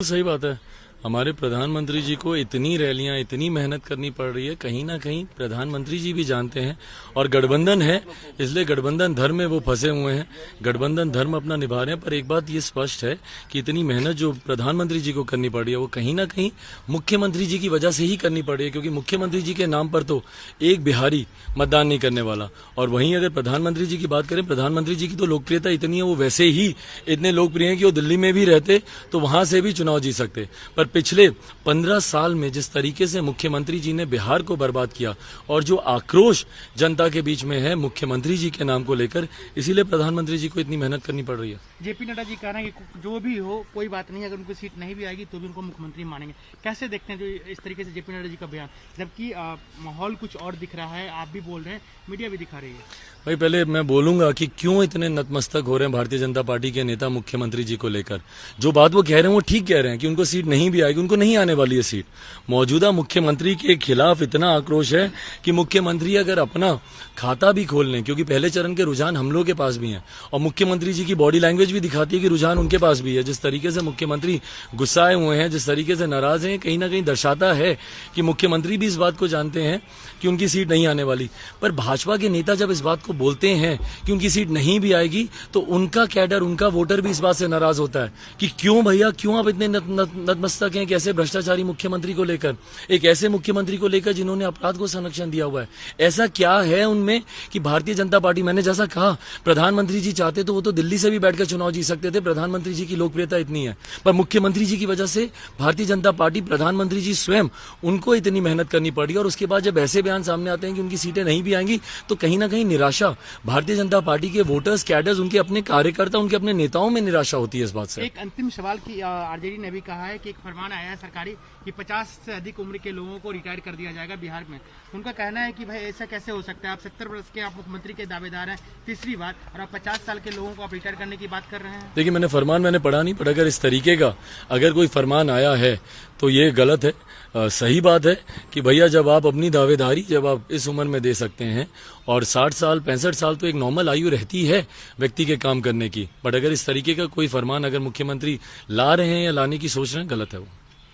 सही बात है। हमारे प्रधानमंत्री जी को इतनी रैलियां, इतनी मेहनत करनी पड़ रही है, कहीं ना कहीं प्रधानमंत्री जी भी जानते हैं। और गठबंधन है, इसलिए गठबंधन धर्म में वो फंसे हुए हैं, गठबंधन धर्म अपना निभा रहे हैं। पर एक बात ये स्पष्ट है कि इतनी मेहनत जो प्रधानमंत्री जी को करनी पड़ रही है वो कहीं ना कहीं मुख्यमंत्री जी की वजह से ही करनी पड़ रही है, क्योंकि मुख्यमंत्री जी के नाम पर तो एक बिहारी मतदान नहीं करने वाला। और वहीं अगर प्रधानमंत्री जी की बात करें, प्रधानमंत्री जी की तो लोकप्रियता इतनी है, वो वैसे ही इतने लोकप्रिय हैं कि वो दिल्ली में भी रहते तो वहां से भी चुनाव जीत सकते। पर पिछले 15 साल में जिस तरीके से मुख्यमंत्री जी ने बिहार को बर्बाद किया और जो आक्रोश जनता के बीच में है मुख्यमंत्री जी के नाम को लेकर, इसीलिए प्रधानमंत्री जी को इतनी मेहनत करनी पड़ रही है। जेपी नड्डा जी कह रहे हैं कि जो भी हो कोई बात नहीं, अगर उनको सीट नहीं भी आएगी तो भी उनको मुख्यमंत्री मानेंगे। कैसे देखते हैं जो इस तरीके से जेपी नड्डा जी का बयान, जबकि माहौल कुछ और दिख रहा है, आप भी बोल रहे हैं, मीडिया भी दिखा रही है। भाई पहले मैं बोलूंगा कि क्यों इतने नतमस्तक हो रहे हैं भारतीय जनता पार्टी के नेता मुख्यमंत्री जी को लेकर। जो बात वो कह रहे हैं वो ठीक कह रहे हैं कि उनको सीट नहीं भी आएगी, उनको नहीं आने वाली है सीट। मौजूदा मुख्यमंत्री के खिलाफ इतना आक्रोश है कि मुख्यमंत्री अगर अपना खाता भी खोल लें, क्योंकि पहले चरण के रुझान हम लोग के पास भी हैं और मुख्यमंत्री जी की बॉडी लैंग्वेज भी दिखाती है कि रुझान उनके पास भी है। जिस तरीके से मुख्यमंत्री गुस्साए हुए हैं, जिस तरीके से नाराज हैं, कहीं ना कहीं दर्शाता है कि मुख्यमंत्री भी इस बात को जानते हैं कि उनकी सीट नहीं आने वाली। पर भाजपा के नेता जब इस बात को बोलते हैं कि उनकी सीट नहीं भी आएगी तो उनका कैडर, उनका वोटर भी इस बात से नाराज होता है कि क्यों भैया, क्यों आप इतने नतमस्तक हैं कैसे भ्रष्टाचारी मुख्यमंत्री को लेकर, एक ऐसे मुख्यमंत्री को लेकर जिन्होंने अपराध को संरक्षण दिया हुआ है। ऐसा क्या है उनमें कि भारतीय जनता पार्टी, मैंने जैसा कहा, प्रधानमंत्री जी चाहते तो वो तो दिल्ली से भी बैठकर चुनाव जीत सकते थे, प्रधानमंत्री जी की लोकप्रियता इतनी है। पर मुख्यमंत्री जी की वजह से भारतीय जनता पार्टी, प्रधानमंत्री जी स्वयं, उनको इतनी मेहनत करनी पड़ी। और उसके बाद जब ऐसे बयान सामने आते हैं कि उनकी सीटें नहीं भी आएंगी तो कहीं ना कहीं निराशा भारतीय जनता पार्टी के वोटर्स, कैडर्स, उनके अपने कार्यकर्ता, उनके अपने नेताओं में निराशा होती है इस बात से। एक अंतिम सवाल की आरजेडी ने भी कहा है कि एक फरमान आया है सरकारी कि 50 से अधिक उम्र के लोगों को रिटायर कर दिया जाएगा बिहार में। उनका कहना है कि भाई ऐसा कैसे हो सकता है, आप 70 वर्ष के आप मुख्यमंत्री के दावेदार हैं तीसरी बार, और आप 50 साल के लोगों को आप रिटायर करने की बात कर रहे हैं। देखिए, मैंने पढ़ा नहीं, पर अगर इस तरीके का अगर कोई फरमान आया है तो ये गलत है। सही बात है कि भैया जब आप अपनी दावेदारी जब आप इस उम्र में दे सकते हैं, और 60 साल 65 साल तो एक नॉर्मल आयु रहती है व्यक्ति के काम करने की, बट अगर इस तरीके का कोई फरमान अगर मुख्यमंत्री ला रहे हैं या लाने की सोच रहे हैं, गलत है वो।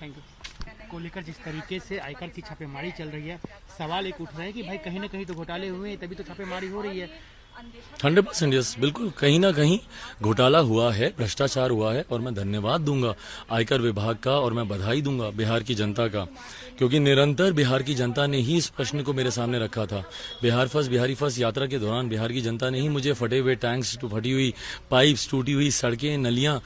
Thank you. को लेकर जिस तरीके से आयकर की छापेमारी चल रही है, सवाल एक उठ रहा है कि भाई कहीं ना कहीं तो घोटाले हुए हैं, तभी तो छापेमारी हो रही है। 100% यस, बिल्कुल कहीं ना कहीं घोटाला हुआ है, भ्रष्टाचार हुआ है। और मैं धन्यवाद दूंगा आयकर विभाग का, और मैं बधाई दूंगा बिहार की जनता का, क्योंकि निरंतर बिहार की जनता ने ही इस प्रश्न को मेरे सामने रखा था। बिहार फर्स्ट, बिहारी फर्स्ट यात्रा के दौरान बिहार की जनता ने ही मुझे फटे हुए टैंक्स, फटी हुई पाइप्स, टूटी हुई सड़कें, नलियां,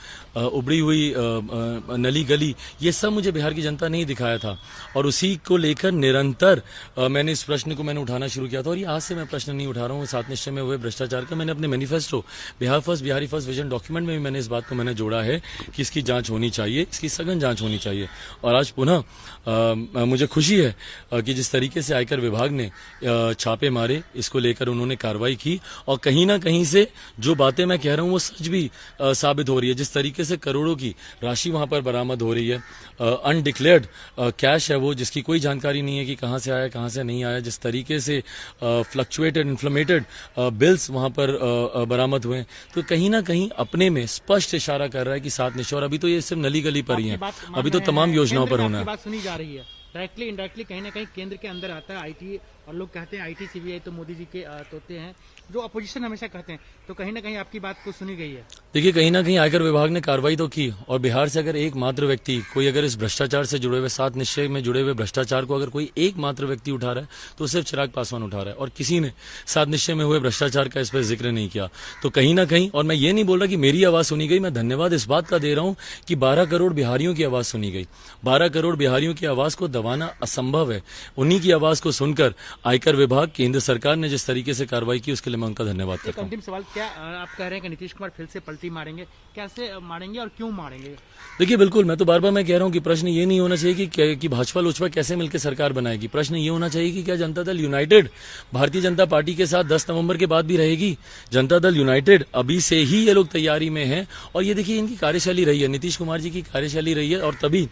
उबड़ी हुई नली गली, ये सब मुझे बिहार की जनता ने ही दिखाया था। और उसी को लेकर निरंतर मैंने इस प्रश्न को उठाना शुरू किया था। और ये आज से मैं प्रश्न नहीं उठा रहा हूँ, सात निश्चय में हुए भ्रष्टाचार का मैंने अपने manifesto Bihar first, Bihari first vision document में भी मैंने इस बात को जोड़ा है कि इसकी जांच होनी चाहिए, इसकी सघन जांच होनी चाहिए। और आज पुनः मुझे खुशी है कि जिस तरीके से आयकर विभाग ने छापे मारे, इसको लेकर उन्होंने कार्रवाई की, और कहीं ना कहीं से जो बातें मैं कह रहा हूं वो सच भी साबित हो रही है। जिस तरीके से करोड़ों की राशि वहां पर बरामद हो रही है, अनडिक्लेयर्ड कैश है वो, जिसकी कोई जानकारी नहीं है कि कहां से आया, कहां से नहीं आया। जिस तरीके से फ्लक्चुएटेड, इन्फ्लेमेटेड बिल्स वहां पर बरामद हुए, तो कहीं ना कहीं अपने में स्पष्ट इशारा कर रहा है कि सात निश्चय। और अभी तो ये सिर्फ नली गली पर ही है, अभी तो तमाम योजनाओं पर होना है। बात सुनी जा रही है, डायरेक्टली इनडायरेक्टली कहीं ना कहीं केंद्र के अंदर आता है आईटी, और लोग कहते हैं आईटी सीबीआई तो मोदी जी के तोते हैं, जो अपोजिशन हमेशा कहते हैं। तो कहीं ना कहीं आपकी बात को सुनी गई है। देखिए, कहीं ना कहीं आयकर विभाग ने कार्रवाई तो की, और बिहार से अगर एकमात्र व्यक्ति कोई अगर इस भ्रष्टाचार से जुड़े हुए, सात निश्चय में जुड़े हुए भ्रष्टाचार को अगर कोई एकमात्र व्यक्ति उठा रहा है तो सिर्फ चिराग पासवान उठा रहा है, और किसी ने सात निश्चय में हुए भ्रष्टाचार का इस पर जिक्र नहीं किया। तो कहीं ना कहीं, और मैं ये नहीं बोल रहा कि मेरी आवाज सुनी गई, मैं धन्यवाद इस बात का दे रहा हूं कि 12 करोड़ बिहारियों की आवाज सुनी गई। 12 करोड़ बिहारियों की आवाज को दबाना असंभव है। उन्हीं की आवाज को सुनकर आयकर विभाग, केंद्र सरकार ने जिस तरीके से कार्रवाई की, उसके लिए मैं उनका धन्यवाद करता हूं। अंतिम सवाल, क्या आप कह रहे हैं कि नीतीश कुमार फिर से पलटी मारेंगे, कैसे मारेंगे और क्यों मारेंगे? देखिए, बिल्कुल, मैं तो बार बार मैं कह रहा हूं कि प्रश्न ये नहीं होना चाहिए कि भाजपा लोजपा कैसे मिलकर सरकार बनाएगी। प्रश्न ये होना चाहिए कि क्या जनता दल यूनाइटेड भारतीय जनता पार्टी के साथ 10 नवंबर के बाद भी रहेगी। जनता दल यूनाइटेड अभी से ही ये लोग तैयारी में हैं, और ये देखिए इनकी कार्यशैली रही है, नीतीश कुमार जी की कार्यशैली रही है, और तभी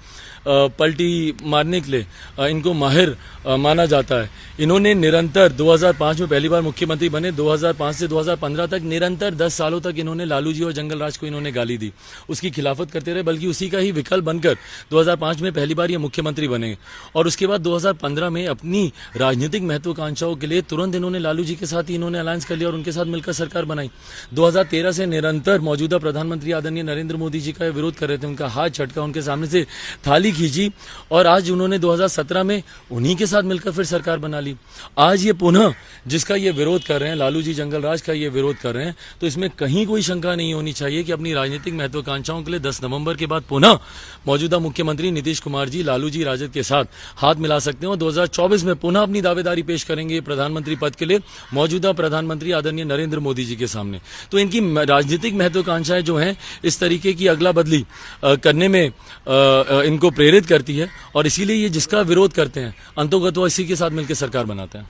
पलटी मारने के लिए इनको माहिर माना जाता है। इन्होंने इन्होंने निरंतर 2005 में पहली बार मुख्यमंत्री बने, 2005 से 2015 तक निरंतर 10 सालों तक इन्होंने लालू जी और जंगल राज को इन्होंने गाली दी, उसकी खिलाफत करते रहे, बल्कि उसी का ही विकल्प बनकर 2005 में पहली बार ये मुख्यमंत्री बने। और उसके बाद 2015 में अपनी राजनीतिक महत्वाकांक्षाओं के लिए तुरंत इन्होंने लालू जी के साथ ही इन्होंने अलायंस कर लिया और उनके साथ मिलकर सरकार बनाई। 2013 से निरंतर मौजूदा प्रधानमंत्री आदरणीय नरेंद्र मोदी जी का विरोध कर रहे थे, उनका हाथ झटका, उनके सामने से थाली खींची और आज उन्होंने 2017 में उन्हीं के साथ मिलकर फिर सरकार बना ली। आज ये पुनः जिसका ये विरोध कर रहे हैं, लालू जी जंगल राज का ये विरोध कर रहे हैं, तो इसमें कहीं कोई शंका नहीं होनी चाहिए कि अपनी राजनीतिक महत्वाकांक्षाओं के लिए 10 नवंबर के बाद पुनः मौजूदा मुख्यमंत्री नीतीश कुमार जी लालू जी राजद के साथ हाथ मिला सकते हैं और 2024 में पुनः अपनी दावेदारी पेश करेंगे प्रधानमंत्री पद के लिए मौजूदा प्रधानमंत्री आदरणीय नरेंद्र मोदी जी के सामने। तो इनकी राजनीतिक महत्वाकांक्षाएं जो हैं इस तरीके की अगला बदली करने में इनको प्रेरित करती है और इसीलिए ये जिसका विरोध करते हैं अंतोगत वो इसी के साथ मिलकर सरकार बनाते हैं।